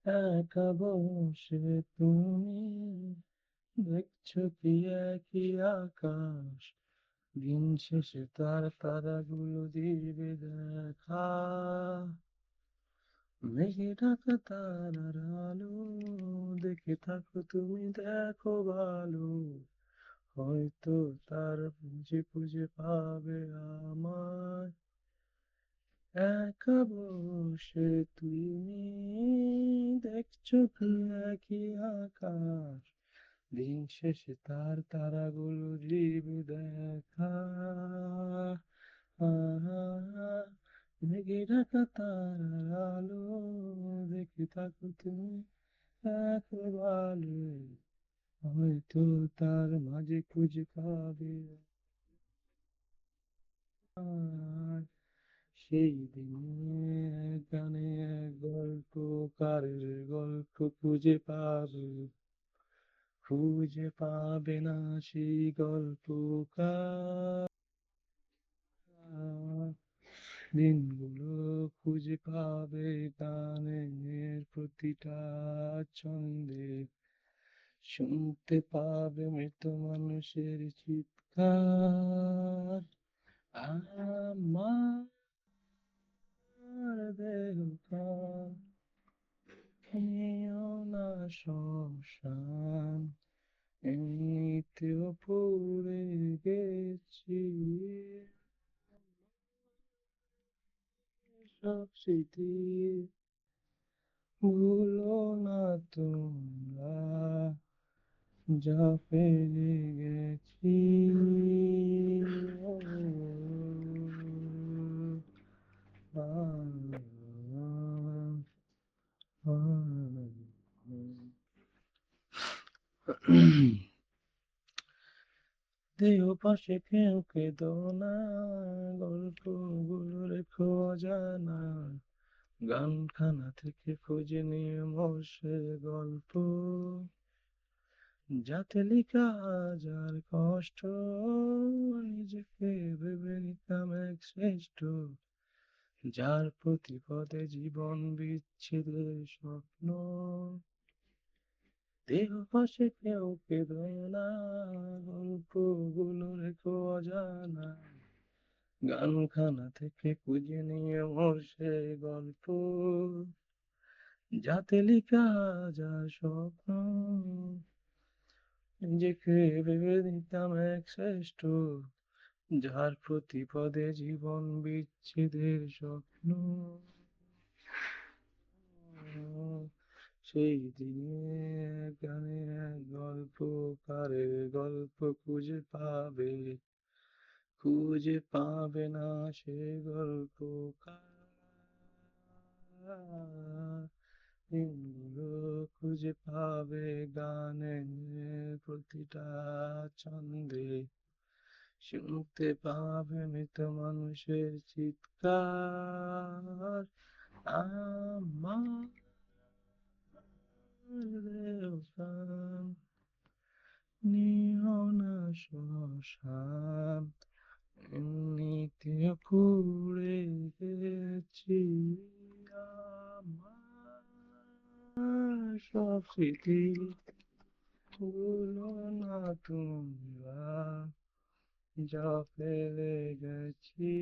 একা বসে তুমি দেখছো কি একই আকাশ, দিন শেষে তার তারাগুলো দিবে দেখা। মেঘে ঢাকা তারার আলো দেখে থাকো তুমি, দেখো ভালো, হয়তো তার খুঁজে খুঁজে পাবে আমায়। একা বসে তুমি দেখছো কি একই আকাশ, দিন শেষে তার তারাগুলো দিবে দেখা। মেঘে ঢাকা তারার আলো দেখে থাকো তুমি, দেখো ভালো, হয়তো তার মাঝে খুঁজে পাবে আমায়। সেই দিনে এক গানে এক গল্পকারের গল্প খুঁজে পাবে, খুঁজে পাবে না সেই গল্পকার। দিনগুলো খুঁজে পাবে গানের প্রতিটা ছন্দে, শুনতে পাবে মৃত মানুষের চিৎকার। আমার দেহ নিও না শ্মশান, এমনিতেও পড়ে গেছি সব স্মৃতি, ভুলো না তোমরা যা পেরে গেছি। দেহ পাশে কেউ কেঁদো না, গল্পগুলো রেখো অজানা, গানখানা থেকে খুঁজে নিয়ে সে গল্প, যাতে লেখা হাজার কষ্ট, নিজেকে ভেবে নিতাম এক শ্রেষ্ঠ, যার প্রতিপদে জীবন বিচ্ছেদের স্বপ্ন। দেহ পাশে কেউ কেঁদো না, গল্পগুলো রেখো অজানা, গানখানা থেকে খুঁজে নিয়ে সে গল্প, যাতে লেখা হাজার স্বপ্ন, নিজেকে ভেবে নিতাম এক শ্রেষ্ঠ, যার প্রতিপদে জীবন বিচ্ছেদের স্বপ্ন। সেই দিনে এক গানে এক গল্পকারের গল্প খুঁজে পাবে, খুঁজে পাবে না সে গল্পকার। দিনগুলো খুঁজে পাবে গানের প্রতিটা ছন্দে, শুনতে পাবে মৃত মানুষের চিৎকার। আমার দেওয়ান নিও না শ্মশান, এমনিতে পুড়ে গেছি আমার সব স্মৃতি, ভুলো না তোমরা যা ফেলে গেছি।